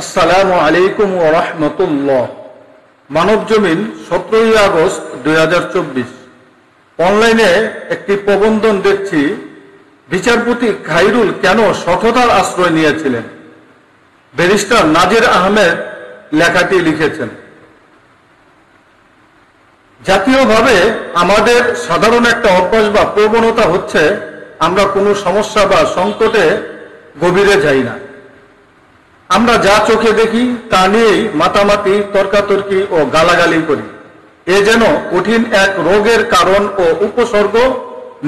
আসসালামু আলাইকুম ওয়া রাহমাতুল্লাহ। মানব জমিন 17 আগস্ট 2024। অনলাইনে একটি প্রবন্ধন দেখছি, বিচারপতি খায়রুল কেন সততার আশ্রয় নিয়েছিলেন। ব্যারিস্টার নাজির আহমেদ লেখাটি লিখেছেন। জাতীয়ভাবে আমাদের সাধারণ একটা অভ্যাস বা প্রবণতা হচ্ছে, আমরা কোনো সমস্যা বা সংকটে গভীরে যাই না। আমরা যা চোখে দেখি তা নিয়েই মাতামাতি, তর্কাতর্কি ও গালাগালি করি। এ যেন কঠিন এক রোগের কারণ ও উপসর্গ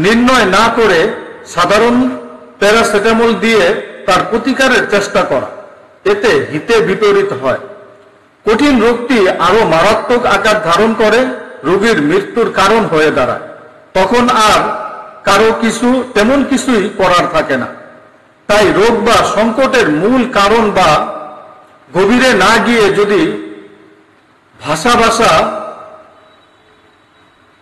নির্ণয় না করে সাধারণ প্যারাসিটামল দিয়ে তার প্রতিকারের চেষ্টা করা, এতে হিতে বিপরীত হয়। কঠিন রোগটি আরো মারাত্মক আকার ধারণ করে রোগীর মৃত্যুর কারণ হয়ে দাঁড়ায়। তখন আর কারো তেমন কিছুই করার থাকে না। তাই রোগ বা সংকটের মূল কারণ বা গভীরে না গিয়ে যদি ভাষা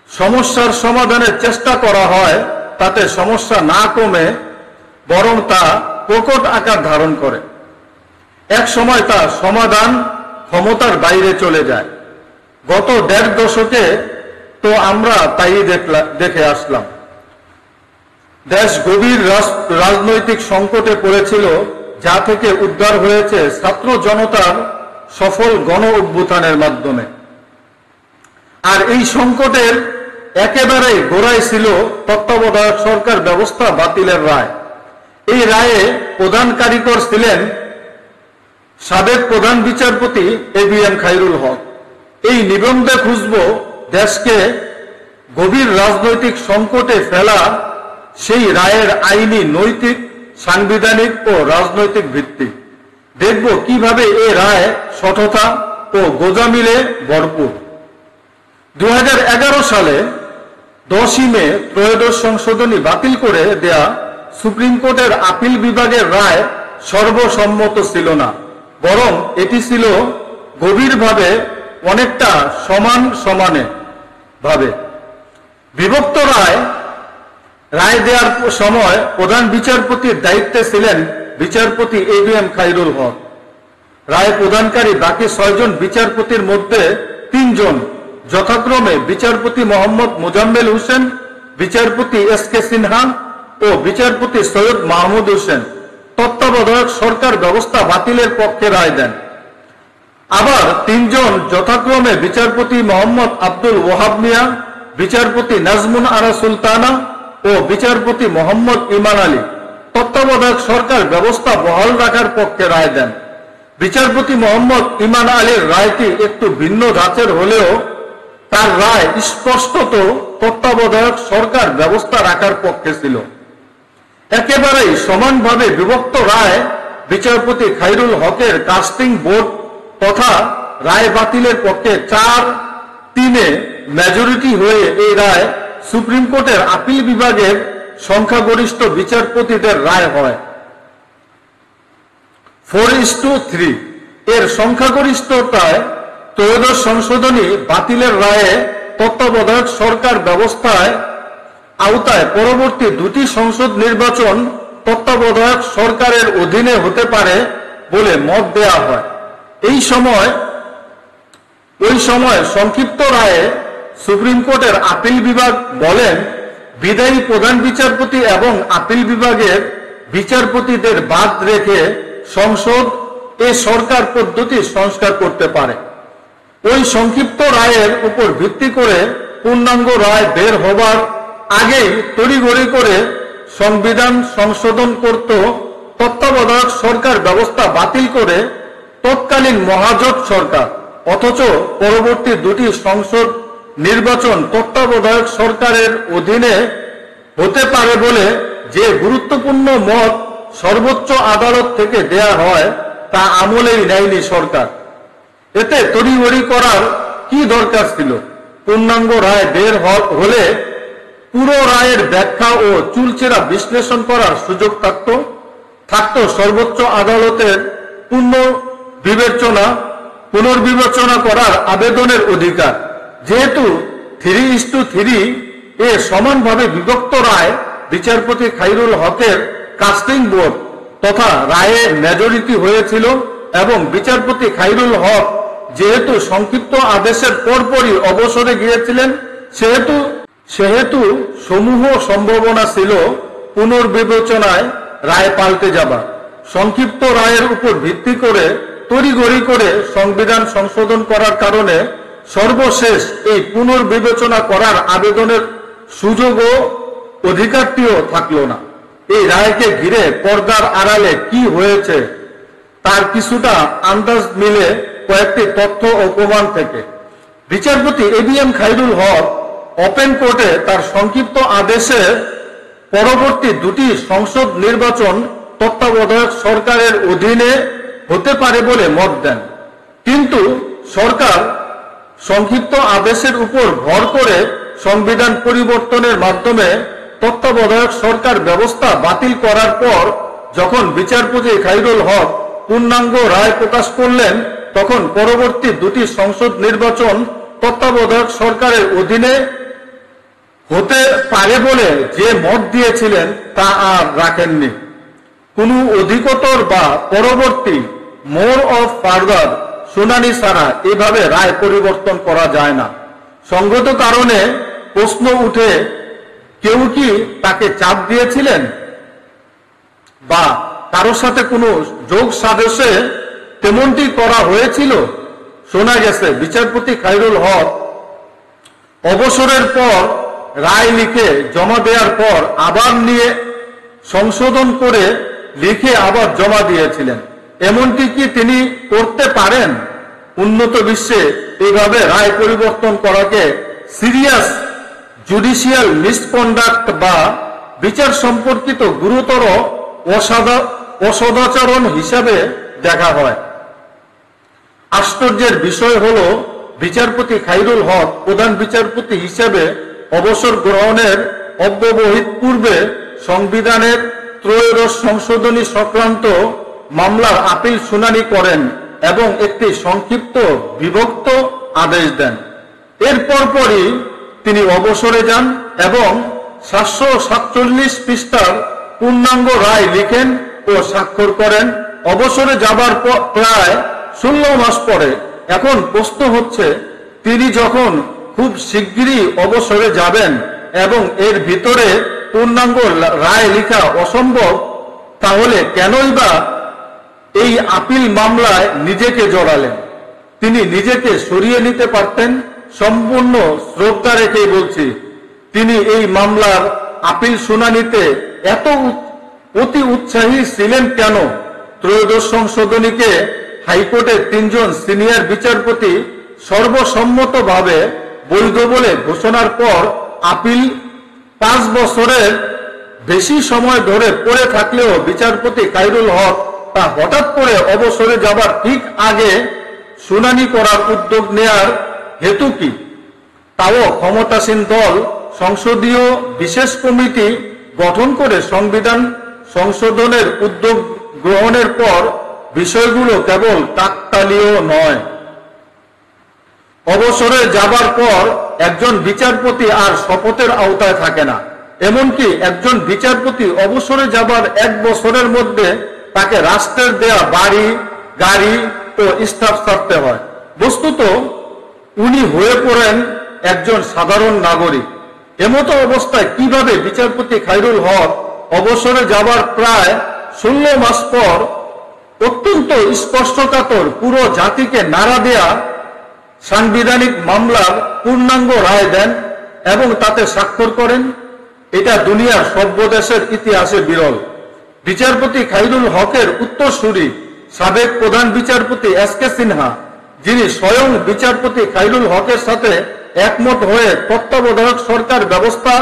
সমস্যার সমাধানের চেষ্টা করা হয়, তাতে সমস্যা না কমে বরং তা প্রকট আকার ধারণ করে। এক সময় তা সমাধান ক্ষমতার বাইরে চলে যায়। গত 1.5 দশকে তো আমরা তাই দেখে আসলাম। দেশ গভীর রাজনৈতিক সংকটে পড়েছিল, যা থেকে উদ্ধার হয়েছে ছাত্র জনতার সফল গণ অভ্যুত্থানের মাধ্যমে। আর এই সংকটের একেবারেই গোড়ায় ছিল তত্ত্বাবধায়ক সরকার ব্যবস্থা বাতিলের রায়। এই রায়ে প্রধান কারিগর ছিলেন সাবেক প্রধান বিচারপতি ABM খায়রুল হক। এই নিবন্ধে খুঁজব দেশকে গভীর রাজনৈতিক সংকটে ফেলা সেই রায়ের আইনি, নৈতিক, সাংবিধানিক ও রাজনৈতিক ভিত্তি। দেখব কিভাবে এই রায় সততা ও গোজামিলে ভরপুর। 2011 সালে 10 মে ত্রয়োদশ সংশোধনী বাতিল করে দেয়া সুপ্রিম কোর্টের আপিল বিভাগের রায় সর্বসম্মত ছিল না, বরং এটি ছিল গভীরভাবে অনেকটা সমানে ভাবে বিভক্ত। রায় দেওয়ার সময় প্রধান বিচারপতির দায়িত্বে ছিলেন বিচারপতি ABM খায়রুল হক। রায় প্রদানকারী বাকি 6 জন বিচারপতির মধ্যে 3 জন, যথাক্রমে বিচারপতি মোহাম্মদ মোজাম্মেল হোসেন, বিচারপতি SK সিনহা ও বিচারপতি সৈয়দ মাহমুদ হোসেন, তত্ত্বাবধায়ক সরকার ব্যবস্থা বাতিলের পক্ষে রায় দেন। আবার 3 জন, যথাক্রমে বিচারপতি মোহাম্মদ আব্দুল ওয়াহাব মিয়া, বিচারপতি নাজমুন আরা সুলতানা ও বিচারপতি মোহাম্মদ ইমান আলী, তত্ত্বাবধায়ক সরকার ব্যবস্থা বহাল রাখার পক্ষে রায় দেন। বিচারপতি মোহাম্মদ ইমান আলীর রায়টি একটু ভিন্ন ধাঁচের হলেও তার রায় স্পষ্টত তত্ত্বাবধায়ক সরকার ব্যবস্থা রাখার পক্ষে ছিল। একেবারেই সমানভাবে বিভক্ত রায় বিচারপতি খায়রুল হকের কাস্টিং বোর্ড তথা রায় বাতিলের পক্ষে 4-3 মেজরিটি হয়ে এই রায় সুপ্রিম কোর্টের আপিল বিভাগের সংখ্যাগরিষ্ঠ বিচারপতিদের রায় হয়। 4:3 এর সংখ্যাগরিষ্ঠতায় ত্রয়োদশ সংশোধনী বাতিলের রায়ে তত্ত্বাবধায়ক সরকার ব্যবস্থায় আওতায় পরবর্তী 2টি সংসদ নির্বাচন তত্ত্বাবধায়ক সরকারের অধীনে হতে পারে বলে মত দেয়া হয়। ওই সময় সংক্ষিপ্ত রায়ে সুপ্রিম কোর্টের আপিল বিভাগ বলেন, বিদায়ী প্রধান বিচারপতি এবং আপিল বিভাগের বিচারপতিদের বাদ রেখে সংসদ এ সরকার পদ্ধতি সংস্কার করতে পারে। ওই সংক্ষিপ্ত রায়ের উপর ভিত্তি করে পূর্ণাঙ্গ রায় বের হবার আগেই তড়িঘড়ি করে সংবিধান সংশোধন করত তত্ত্বাবধায়ক সরকার ব্যবস্থা বাতিল করে তৎকালীন মহাজোট সরকার। অথচ পরবর্তী 2টি সংসদ নির্বাচন তত্ত্বাবধায়ক সরকারের অধীনে হতে পারে বলে যে গুরুত্বপূর্ণ মত সর্বোচ্চ আদালত থেকে দেয়া হয়, তা আমলেই নেয়নি সরকার। এতে তড়িঘড়ি করার কি দরকার ছিল? পূর্ণাঙ্গ রায় বের হলে পুরো রায়ের ব্যাখ্যা ও চুলচেরা বিশ্লেষণ করার সুযোগ থাকত সর্বোচ্চ আদালতের পুনর্বিবেচনা করার আবেদনের অধিকার। যেহেতু 3:3 এ সমানভাবে বিভক্ত রায় বিচারপতি খায়রুল হকের কাস্টিং বোর্ড তথা রায়ে মেজরিটি হয়েছিল এবং বিচারপতি খায়রুল হক যেহেতু সংক্ষিপ্ত আদেশের পরপরই অবসরে গিয়েছিলেন, সেহেতু সমূহ সম্ভাবনা ছিল পুনর্বিবেচনায় রায় পাল্টে যাবার। সংক্ষিপ্ত রায়ের উপর ভিত্তি করে তড়িঘড়ি করে সংবিধান সংশোধন করার কারণে সর্বশেষ এই পুনর্বিবেচনা করার আবেদনের সুযোগ ও অধিকারটিও থাকলো না। এই রায়কে ঘিরে পর্দার আড়ালে কি হয়েছে তার কিছুটা আন্দাজ মিলে কয়েকটি তথ্য ও প্রমাণ থেকে। বিচারপতি এবিএম খায়রুল হক ওপেন কোর্টে তার সংক্ষিপ্ত আদেশে পরবর্তী দুটি সংসদ নির্বাচন তত্ত্বাবধায়ক সরকারের অধীনে হতে পারে বলে মত দেন, কিন্তু সরকার সংক্ষিপ্ত আদেশের উপর ভর করে সংবিধান পরিবর্তনের মাধ্যমে তত্ত্বাবধায়ক সরকার ব্যবস্থা বাতিল করার পর যখন বিচারপতি খায়রুল হক পূর্ণাঙ্গ রায় প্রকাশ করলেন, তখন পরবর্তী দুটি সংসদ নির্বাচন তত্ত্বাবধায়ক সরকারের অধীনে হতে পারে বলে যে মত দিয়েছিলেন তা আর রাখেননি। কোনো অধিকতর বা পরবর্তী মোর অফ ফার্দার শুনানি ছাড়া এভাবে রায় পরিবর্তন করা যায় না। সঙ্গত কারণে প্রশ্ন উঠে, কেউ কি তাকে চাপ দিয়েছিলেন বা কারোর সাথে কোনো যোগ সাজশে তেমনটি করা হয়েছিল? শোনা গেছে বিচারপতি খায়রুল হক অবসরের পর রায় লিখে জমা দেওয়ার পর আবার নিয়ে সংশোধন করে লিখে আবার জমা দিয়েছিলেন। এমনটি কি তিনি করতে পারেন? উন্নত বিশ্বে এইভাবে রায় পরিবর্তন করাকে সিরিয়াস জুডিশিয়াল মিসকন্ডাক্ট বা বিচার সম্পর্কিত গুরুতর অসদাচরণ হিসাবে দেখা হয়। আশ্চর্যের বিষয় হল, বিচারপতি খায়রুল হক প্রধান বিচারপতি হিসেবে অবসর গ্রহণের অব্যবহিত পূর্বে সংবিধানের ত্রয়োদশ সংশোধনী সংক্রান্ত মামলার আপিল শুনানি করেন এবং একটি সংক্ষিপ্ত বিভক্ত আদেশ দেন। এর পরপরই তিনি অবসরে যান এবং 747 পৃষ্ঠার পূর্ণাঙ্গ রায় লিখেন ও স্বাক্ষর করেন। অবসরে যাবার প্রায় 16 মাস পরে এখন প্রশ্ন হচ্ছে, তিনি যখন খুব শিগগিরই অবসরে যাবেন এবং এর ভিতরে পূর্ণাঙ্গ রায় লেখা অসম্ভব, তাহলে কেনই বা এই আপিল মামলায় নিজেকে জড়ালেন? তিনি নিজেকে সরিয়ে নিতে পারতেন। সম্পূর্ণ শ্রদ্ধা রেখেই বলছি, তিনি এই মামলার আপিল শুনানিতে অতি উৎসাহী ছিলেন কেন? ত্রয়োদশ সংশোধনীকে হাইকোর্টের 3 জন সিনিয়র বিচারপতি সর্বসম্মতভাবে বৈধ বলে ঘোষণার পর আপিল 5 বছরের বেশি সময় ধরে পড়ে থাকলেও বিচারপতি খায়রুল হক তা হঠাৎ করে অবসরে যাবার ঠিক আগে শুনানি করার উদ্যোগ নেয়ার হেতু কি? তাও ক্ষমতাসীন দল সংসদীয় বিশেষ কমিটি গঠন করে সংবিধান সংশোধনের উদ্যোগ গ্রহণের পর বিষয়গুলো কেবল কাকতালীয় নয়। অবসরে যাবার পর একজন বিচারপতি আর শপথের আওতায় থাকে না। এমনকি একজন বিচারপতি অবসরে যাবার 1 বছরের মধ্যে তাকে রাষ্ট্রের দেয়া বাড়ি, গাড়ি ও স্টাফ ছাড়তে হয়। বস্তুত উনি হয়ে পড়েন একজন সাধারণ নাগরিক। এমতো অবস্থায় কিভাবে বিচারপতি খায়রুল হক অবসরে যাবার প্রায় 16 মাস পর অত্যন্ত স্পষ্টকাতর পুরো জাতিকে নাড়া দেয়া সাংবিধানিক মামলার পূর্ণাঙ্গ রায় দেন এবং তাতে স্বাক্ষর করেন? এটা দুনিয়ার সভ্য দেশের ইতিহাসে বিরল। বিচারপতি খায়রুল হকের উত্তরসূরি সাবেক প্রধান বিচারপতি এসকে সিনহা, যিনি স্বয়ং বিচারপতি খায়রুল হকের সাথে একমত হয়ে তত্ত্বাবধায়ক সরকার ব্যবস্থা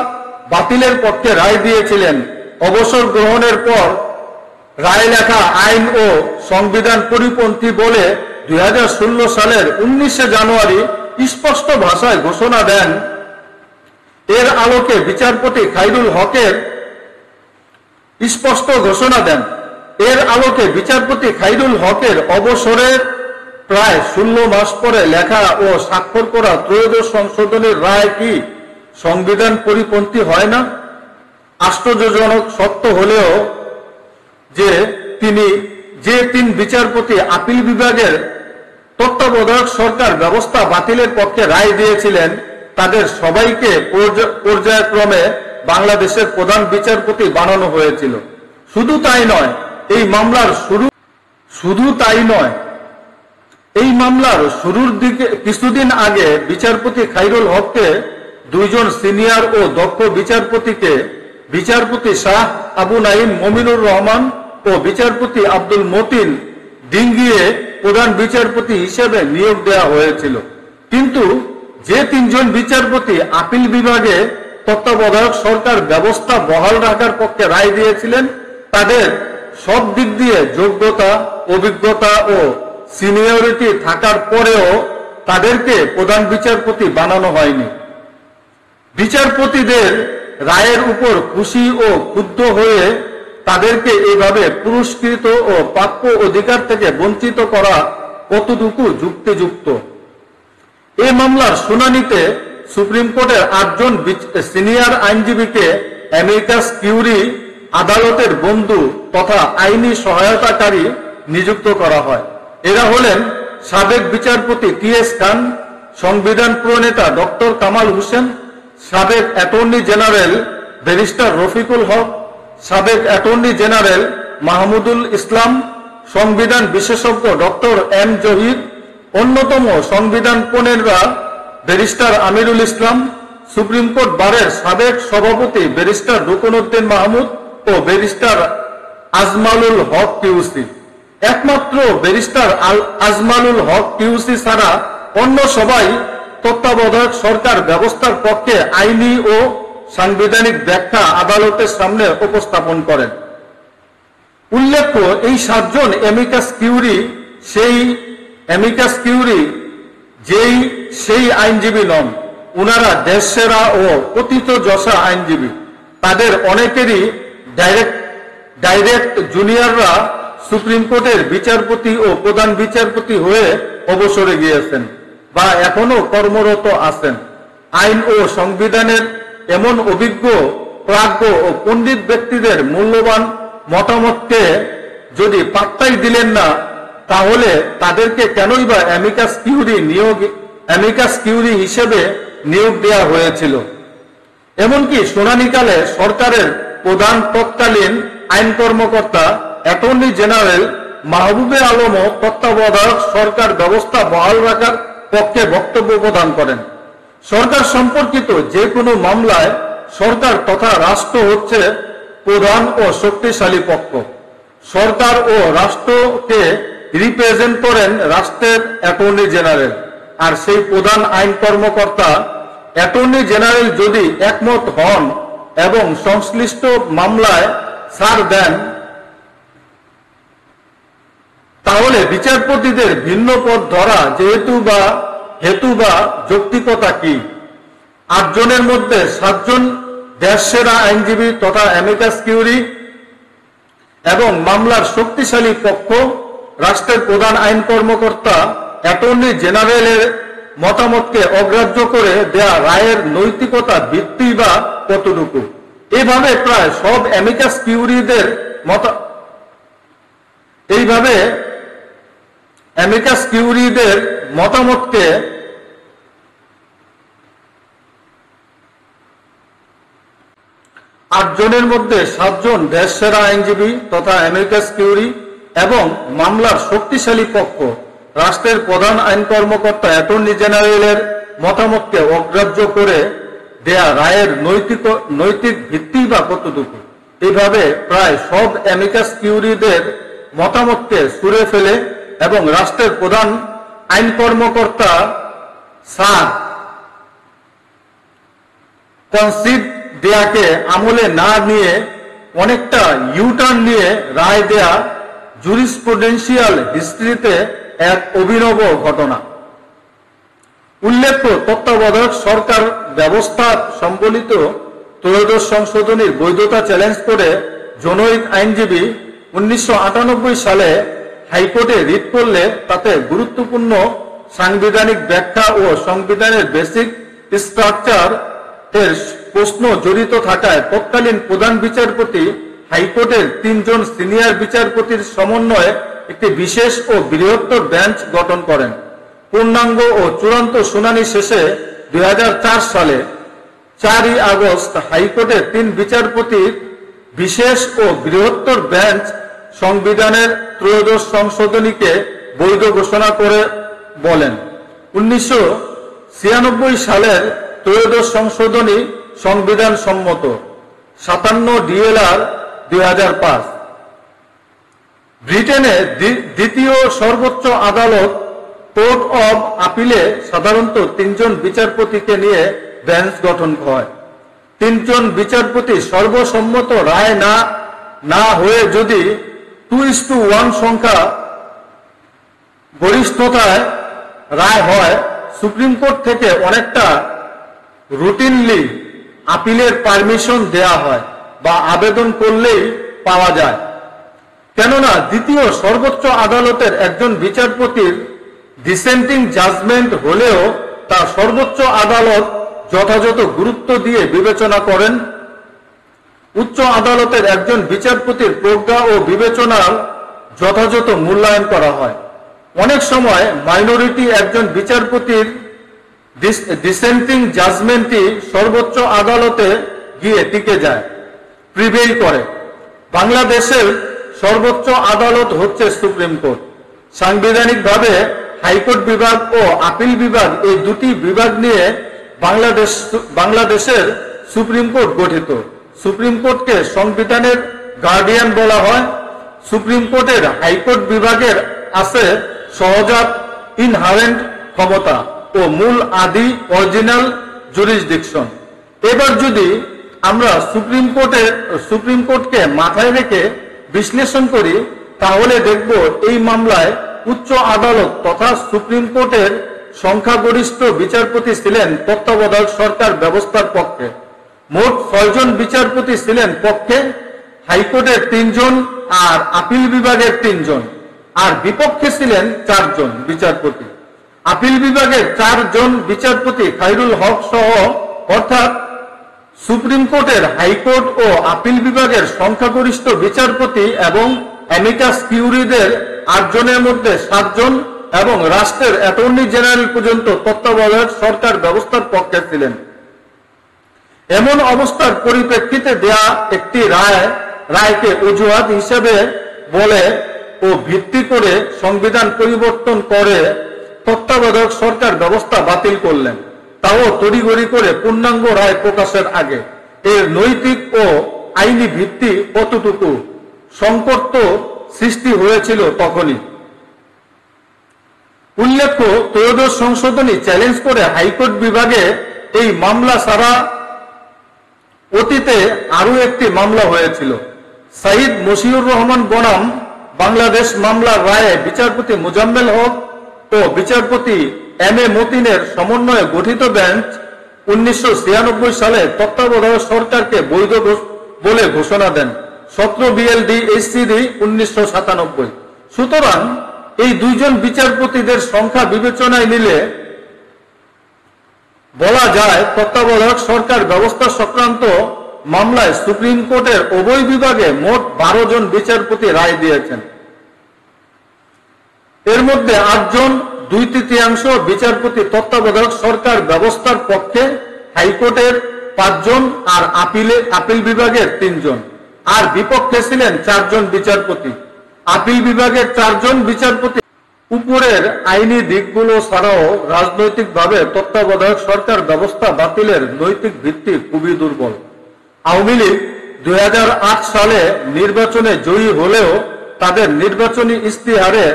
বাতিলের পক্ষে রায় দিয়েছিলেন, অবসর গ্রহণের পর রায় লেখা আইন ও সংবিধান পরিপন্থী বলে 2016 সালের 19 জানুয়ারি স্পষ্ট ভাষায় ঘোষণা দেন। এর আলোকে বিচারপতি খায়রুল হকের অবসরের প্রায় 16 মাস পরে লেখা ও স্বাক্ষর করা ত্রয়োদশ সংশোধনীর রায় কি সংবিধান পরিপন্থী হয় না? আশ্চর্যজনক সত্য হলেও যে 3 বিচারপতি আপিল বিভাগের তত্ত্বাবধায়ক সরকার ব্যবস্থা বাতিলের পক্ষে রায় দিয়েছিলেন, তাদের সবাইকে পর্যায়ক্রমে বাংলাদেশের প্রধান বিচারপতি বানানো হয়েছিল। শুধু তাই নয়, এই মামলার শুরুর দিকে কিছুদিন আগে বিচারপতি খায়রুল হককে 2 জন সিনিয়র ও দক্ষ বিচারপতিকে বিচারপতি শাহ আবু নাঈম মমিনুর রহমান ও বিচারপতি আব্দুল মতিন ডিঙ্গিয়ে প্রধান বিচারপতি হিসেবে নিয়োগ দেওয়া হয়েছিল। কিন্তু যে 3 জন বিচারপতি আপিল বিভাগে তত্ত্বাবধায়ক সরকার ব্যবস্থা বহাল রাখার পক্ষে রায় দিয়েছিলেন, তাদের সব দিক দিয়ে যোগ্যতা, অভিজ্ঞতা ও সিনিয়রিটি থাকার পরেও তাদেরকে প্রধান বিচারপতি বানানো হয়নি। বিচারপতিদের রায়ের উপর খুশি ও ক্ষুব্ধ হয়ে তাদেরকে এভাবে পুরস্কৃত ও প্রাপ্য অধিকার থেকে বঞ্চিত করা কতটুকু যুক্তিযুক্ত? এই মামলার শুনানিতে সুপ্রিম কোর্টের 8 জন সিনিয়র আইনজীবীকে অ্যামিকাস কিউরি আদালতের বন্ধু তথা আইনি সহায়তাকারী নিযুক্ত করা হয়। এরা হলেন সাবেক বিচারপতি টি.এস. খান, সংবিধান প্রণেতা ডক্টর কামাল হোসেন, সাবেক অ্যাটর্নি জেনারেল ব্যারিস্টার রফিকুল হক, সাবেক অ্যাটর্নি জেনারেল মাহমুদুল ইসলাম, সংবিধান বিশেষজ্ঞ ডক্টর এম জহির, অন্যতম সংবিধান প্রণেতা barrister Amirul Islam, supreme court বারের সাবেক সভাপতি ব্যারিস্টার রুকনউদ্দিন মাহমুদ ও ব্যারিস্টার আজমালুল হক কিউসি। একমাত্র ব্যারিস্টার আজমালুল হক কিউসি ছাড়া অন্য সবাই তত্ত্বাবধায়ক সরকার ব্যবস্থার পক্ষে আইনি ও সাংবিধানিক ব্যাখ্যা আদালতের সামনে উপস্থাপন করেন। উল্লেখ্য, এই 7 জন অ্যামিকাস কিউরি সেই আইনজীবী নন, উনারা দেশসেরা ও পতিতযশা আইনজীবী। তাদের অনেকেরই ডাইরেক্ট জুনিয়ররা সুপ্রিম কোর্টের বিচারপতি ও প্রধান বিচারপতি হয়ে অবসরে গিয়েছেন বা এখনো কর্মরত আছেন। আইন ও সংবিধানের এমন অভিজ্ঞ, প্রাজ্ঞ ও পণ্ডিত ব্যক্তিদের মূল্যবান মতামতকে যদি পাত্তাই দিলেন না, তাহলে তাদেরকে কেনই বা অ্যামিকাস কিউরি হিসেবে নিয়োগ দেওয়া হয়েছিল? এমনকি শুনানিকালে সরকারের প্রধান তৎকালীন আইন কর্মকর্তা অ্যাটর্নি জেনারেল মাহবুবে আলমও তত্ত্বাবধায়ক সরকার ব্যবস্থা বহাল রাখার পক্ষে বক্তব্য প্রদান করেন। সরকার সম্পর্কিত যে কোনো মামলায় সরকার তথা রাষ্ট্র হচ্ছে প্রধান ও শক্তিশালী পক্ষ। সরকার ও রাষ্ট্রকে রিপ্রেজেন্ট করেন রাষ্ট্রের অ্যাটর্নি জেনারেল, আর সেই প্রধান আইন কর্মকর্তা অ্যাটর্নি জেনারেল যদি একমত হন এবং সংশ্লিষ্ট মামলায় ছাড় দেন, তাহলে বিচারপতিদের ভিন্ন পথ ধরা হেতু বা যৌক্তিকতা কি? 8 জনের মধ্যে 7 জন দেশসেরা আইনজীবী তথা অ্যামিকাস কিউরি এবং মামলার শক্তিশালী পক্ষ রাষ্ট্রের প্রধান আইন কর্মকর্তা অ্যাটর্নি জেনারেলের মতামতকে অগ্রাহ্য করে দেয়া রায়ের নৈতিকতা ভিত্তি বা কতটুকু? এইভাবে প্রায় সব অ্যামিকাস কিউরিদের মতামতকে আট জনের মধ্যে 7 জন দেশসেরা আইনজীবী তথা অ্যামিকাস কিউরি এবং মামলার শক্তিশালী পক্ষ রাষ্ট্রের প্রধান আইন কর্মকর্তা অ্যাটর্নি জেনারেলের মতামতকে অগ্রাহ্য করে দেয়া রায়ের নৈতিক ভিত্তি বা কতটুকু? এইভাবে প্রায় সব অ্যামিকাস কিউরিদের মতামতকে ছুঁড়ে ফেলে এবং রাষ্ট্রের প্রধান আইন কর্মকর্তা স্যার কনসিড দেয়াকে আমলে না নিয়ে অনেকটা ইউটার্ন নিয়ে রায় দেয়া জুরিসপ্রুডেন্সিয়াল হিস্ট্রিতে এক অভিনব ঘটনা। উল্লেখ্য, তত্ত্বাবধায়ক সরকার ব্যবস্থা সম্বলিত ত্রয়োদশ সংশোধনীর বৈধতা চ্যালেঞ্জ করে জনৈক আইনজীবী 1998 সালে হাইকোর্টে রিট করলে তাতে গুরুত্বপূর্ণ সাংবিধানিক ব্যাখ্যা ও সংবিধানের বেসিক স্ট্রাকচার এর প্রশ্ন জড়িত থাকায় তৎকালীন প্রধান বিচারপতি হাইকোর্টের 3 জন সিনিয়র বিচারপতির সমন্বয়ে একটি বিশেষ ও বৃহত্তর বেঞ্চ গঠন করেন। পূর্ণাঙ্গ ও চূড়ান্ত শুনানি শেষে 2004 সালে 4 আগস্ট হাইকোর্টের 3 বিচারপতির বিশেষ ও বৃহত্তর বেঞ্চ সংবিধানের ত্রয়োদশ সংশোধনীকে বৈধ ঘোষণা করে বলেন, 1996 সালের ত্রয়োদশ সংশোধনী সংবিধান সম্মত। 57 DLR 2005। ব্রিটেনে দ্বিতীয় সর্বোচ্চ আদালত কোর্ট অব আপিলে সাধারণত 3 জন বিচারপতিকে নিয়ে বেঞ্চ গঠন হয়। 3 জন বিচারপতি সর্বসম্মত রায় না হয়ে যদি 2:1 সংখ্যা গরিষ্ঠতায় রায় হয়, সুপ্রিম কোর্ট থেকে অনেকটা রুটিনলি আপিলের পারমিশন দেয়া হয় বা আবেদন করলেই পাওয়া যায়। কেননা দ্বিতীয় সর্বোচ্চ আদালতের একজন বিচারপতির ডিসেন্টিং জাজমেন্ট হলেও তা সর্বোচ্চ আদালত যথাযথ গুরুত্ব দিয়ে বিবেচনা করেন। উচ্চ আদালতের একজন বিচারপতির প্রজ্ঞা ও বিবেচনার যথাযথ মূল্যায়ন করা হয়। অনেক সময় মাইনরিটি একজন বিচারপতির ডিসেন্টিং জাজমেন্টই সর্বোচ্চ আদালতে গিয়ে টিকে যায়, প্রিভেইল করে। বাংলাদেশের সর্বোচ্চ আদালত হচ্ছে সুপ্রিম কোর্ট। সাংবিধানিকভাবে হাইকোর্ট বিভাগ ও আপিল বিভাগ এই দুটি বিভাগ নিয়ে বাংলাদেশের সুপ্রিম কোর্ট গঠিত। সুপ্রিম কোর্টকে সংবিধানের গার্ডিয়ান বলা হয়। সুপ্রিম কোর্টের হাইকোর্ট বিভাগের আছে সহজাত ইনহারেন্ট ক্ষমতা ও মূল আদি অরিজিনাল জুরিসডিকশন। এবার যদি আমরা সুপ্রিম কোর্টকে মাথায় রেখে বিশ্লেষণ করি, তাহলে দেখব এই মামলায় উচ্চ আদালত তথা সুপ্রিম কোর্টের সংখ্যাগরিষ্ঠ বিচারপতি ছিলেন তত্ত্বাবধায়ক সরকার ব্যবস্থার পক্ষে। মোট 6 জন বিচারপতি ছিলেন পক্ষে, হাইকোর্টের 3 জন আর আপিল বিভাগের 3 জন, আর বিপক্ষে ছিলেন 4 জন বিচারপতি। আপিল বিভাগের 4 জন বিচারপতি খায়রুল হক সহ, অর্থাৎ সুপ্রিম কোর্টের হাইকোর্ট ও আপিল বিভাগের সংখ্যাগরিষ্ঠ বিচারপতি এবং অ্যামিকাস কিউরিদের 8 জনের মধ্যে 7 জন এবং রাষ্ট্রের অ্যাটর্নি জেনারেল পর্যন্ত তত্ত্বাবধায়ক সরকার ব্যবস্থার পক্ষে ছিলেন। এমন অবস্থার পরিপ্রেক্ষিতে দেয়া একটি রায়কে অজুহাত হিসেবে বলে ও ভিত্তি করে সংবিধান পরিবর্তন করে তত্ত্বাবধায়ক সরকার ব্যবস্থা বাতিল করলেন, তাও তড়িঘড়ি করে পূর্ণাঙ্গ রায় প্রকাশের আগে। এর নৈতিক ও আইনি ভিত্তি কতটুকু সংকট তো সৃষ্টি হয়েছিল তখনই। উল্লেখ্য, ত্রয়োদশ সংশোধনী চ্যালেঞ্জ করে হাইকোর্ট বিভাগে এই মামলা ছাড়া অতীতে আরো একটি মামলা হয়েছিল। সাইদ মশিউর রহমান বনাম বাংলাদেশ মামলার রায়ে বিচারপতি মোজাম্মেল হক ও বিচারপতি MA মতিনের সমন্বয়ে গঠিত বেঞ্চ 1996 সালে তত্ত্বাবধায়ক সরকারকে বৈধ বলে ঘোষণা দেন। 17 BLD HCD 1997। সুতরাং এই 2 জন বিচারপতিদের সংখ্যা বিবেচনায় নিলে বলা যায় তত্ত্বাবধায়ক সরকার ব্যবস্থা সংক্রান্ত মামলায় সুপ্রিম কোর্টের উভয় বিভাগে মোট 12 জন বিচারপতি রায় দিয়েছেন। এর মধ্যে 8 জন 2/3 বিচারপতি তত্ত্বাবধায়ক সরকার ব্যবস্থার পক্ষে, হাইকোর্টের 5 জন আর আপিল বিভাগের 3 জন, আর বিপক্ষে ছিলেন 4 জন বিচারপতি। আপিল বিভাগের 4 জন বিচারপতি। উপরের আইনি দিকগুলো ছাড়াও রাজনৈতিকভাবে তত্ত্বাবধায়ক সরকার ব্যবস্থা বাতিলের নৈতিক ভিত্তি খুবই দুর্বল। আওয়ামী লীগ 2008 সালে নির্বাচনে জয়ী হলেও তাদের নির্বাচনী ইস্তিহারে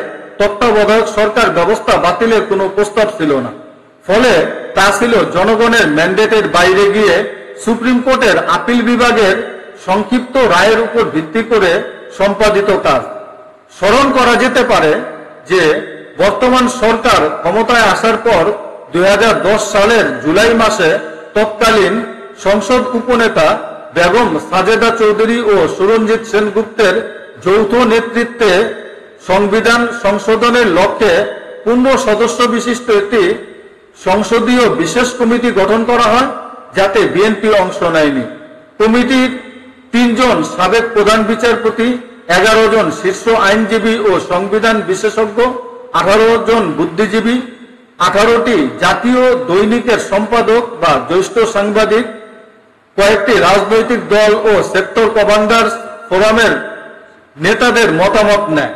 তত্ত্বাবধায়ক সরকার ব্যবস্থা বাতিলের কোনো প্রস্তাব ছিল না। ফলে তা ছিল জনগণের ম্যান্ডেটের বাইরে গিয়ে সুপ্রিম কোর্টের আপিল বিভাগের সংক্ষিপ্ত রায়ের উপর ভিত্তি করে সম্পাদিত কাজ। স্মরণ করা যেতে পারে যে বর্তমান সরকার ক্ষমতায় আসার পর 2010 সালের জুলাই মাসে তৎকালীন সংসদ উপনেতা বেগম সাজেদা চৌধুরী ও সুরঞ্জিত সেনগুপ্তের যৌথ নেতৃত্বে সংবিধান সংশোধনের লক্ষ্যে 15 সদস্য বিশিষ্ট একটি সংসদীয় বিশেষ কমিটি গঠন করা হয়, যাতে বিএনপি অংশ নেয়নি। কমিটির 3 জন সাবেক প্রধান বিচারপতি, 11 জন শীর্ষ আইনজীবী ও সংবিধান বিশেষজ্ঞ, 18 জন বুদ্ধিজীবী, 18টি জাতীয় দৈনিকের সম্পাদক বা জ্যেষ্ঠ সাংবাদিক, কয়েকটি রাজনৈতিক দল ও সেক্টর কমান্ডার্স ফোরামের নেতাদের মতামত নেয়।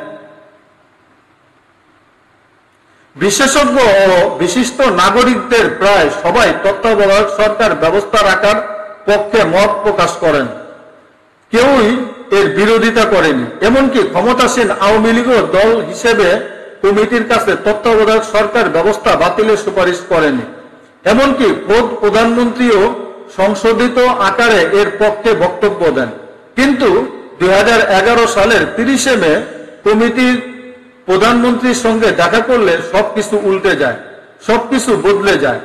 বিশেষজ্ঞ ও বিশিষ্ট নাগরিকদের প্রায় সবাই তত্ত্বাবধায়ক সরকার ব্যবস্থা রাখার পক্ষে মত প্রকাশ করেন, কেউই এর বিরোধিতা করেনি। এমনকি ক্ষমতাসীন আওয়ামী লীগও দল হিসেবে কমিটির কাছে তত্ত্বাবধায়ক সরকার ব্যবস্থা বাতিলের সুপারিশ করেনি। এমনকি খোদ প্রধানমন্ত্রীও সংশোধিত আকারে এর পক্ষে বক্তব্য দেন। কিন্তু 2011 সালের 30 মে কমিটির প্রধানমন্ত্রীর সঙ্গে দেখা করলে সবকিছু উল্টে যায়, সবকিছু বদলে যায়।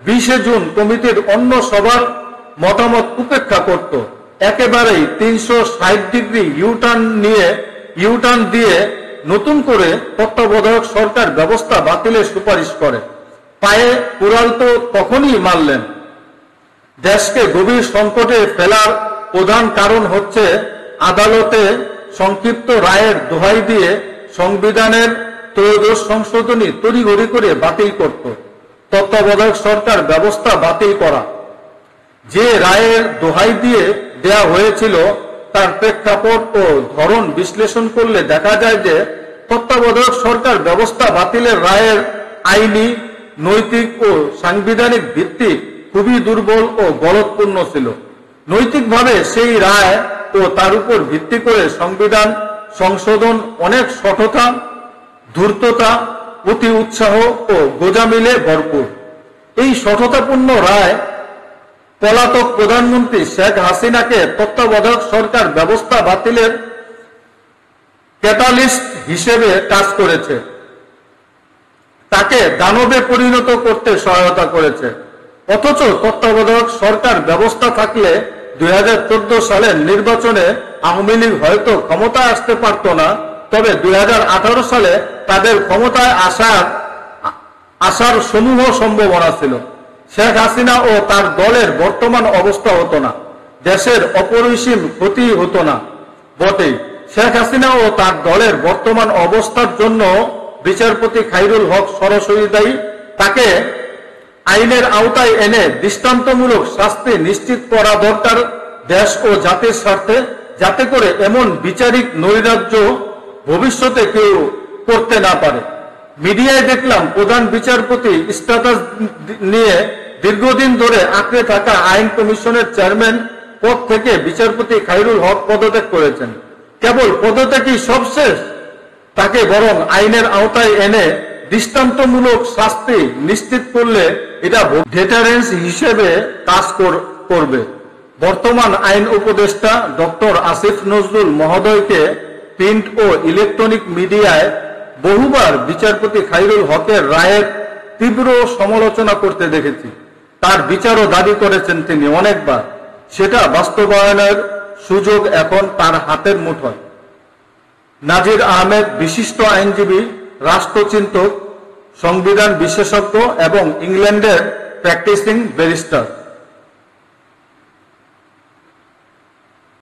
20 জুন কমিটির অন্য সবার মতামত উপেক্ষা করত, একেবারেই 360 ডিগ্রি ইউটার্ন দিয়ে নতুন করে তত্ত্বাবধায়ক সরকার ব্যবস্থা বাতিলের সুপারিশ করে। পায়ে কুড়াল তো তখনই মারলেন। দেশকে গভীর সংকটে ফেলার প্রধান কারণ হচ্ছে আদালতে সংক্ষিপ্ত রায়ের দোহাই দিয়ে সংবিধানের ত্রয়োদশ সংশোধনী তড়িঘড়ি করে বাতিল করত। তত্ত্বাবধায়ক সরকার ব্যবস্থা বাতিল করা যে রায়ের দোহাই দিয়ে দেয়া হয়েছিল তার প্রেক্ষাপট ও ধরন বিশ্লেষণ করলে দেখা যায় যে তত্ত্বাবধায়ক সরকার ব্যবস্থা বাতিলের রায়ের আইনি, নৈতিক ও সাংবিধানিক ভিত্তি খুবই দুর্বল ও গলদপূর্ণ ছিল। নৈতিকভাবে সেই রায় ও তার উপর ভিত্তি করে সংবিধান সংশোধন অনেক শঠতা, ধূর্ততা, অতি উৎসাহ ও গোজামিলে ভরপুর। এই শঠতাপূর্ণ রায় পলাতক প্রধানমন্ত্রী শেখ হাসিনাকে তত্ত্বাবধায়ক সরকার ব্যবস্থা বাতিলের ক্যাটালিস্ট হিসেবে কাজ করেছে, তাকে দানবে পরিণত করতে সহায়তা করেছে। অথচ তত্ত্বাবধায়ক সরকার ব্যবস্থা থাকলে 2014 সালের নির্বাচনে আওয়ামী লীগ হয়তো ক্ষমতায় আসতে পারত না, তবে 2018 সালে তাদের ক্ষমতায় আসার সমূহ সম্ভাবনা ছিল। শেখ হাসিনা ও তার দলের বর্তমান অবস্থা হতো না, দেশের অপরিসীম ক্ষতি হতো না বটেই। শেখ হাসিনা ও তার দলের বর্তমান অবস্থার জন্য বিচারপতি খায়রুল হক সরাসরি দায়ী। তাকে আইনের আওতায় এনে দৃষ্টান্তমূলক শাস্তি নিশ্চিত করা দরকার দেশ ও জাতির স্বার্থে, যাতে করে এমন বিচারিক নৈরাজ্য ভবিষ্যতে কেউ করতে না পারে। মিডিয়ায় দেখলাম প্রধান বিচারপতি স্ট্যাটাস নিয়ে দীর্ঘদিন ধরে আঁকড়ে থাকা আইন কমিশনের চেয়ারম্যান পদ থেকে বিচারপতি খায়রুল হক পদত্যাগ করেছেন। কেবল পদত্যাগই সবশেষ? তাকে বরং আইনের আওতায় এনে দৃষ্টান্তমূলক শাস্তি নিশ্চিত করলে এটা ডেটারেন্স হিসেবে কাজ করবে। বর্তমান আইন উপদেষ্টা ডক্টর আসিফ নজরুল মহোদয়কে প্রিন্ট ও ইলেকট্রনিক মিডিয়ায় বহুবার বিচারপতি খায়রুল হকের রায়ের তীব্র সমালোচনা করতে দেখেছি। তার বিচারও দাবি করেছেন তিনি অনেকবার। সেটা বাস্তবায়নের সুযোগ এখন তার হাতের মুঠোয়। নাজির আহমেদ বিশিষ্ট আইনজীবী, রাষ্ট্রচিন্তক, সংবিধান বিশেষজ্ঞ এবং ইংল্যান্ডের প্র্যাকটিসিং ব্যারিস্টার।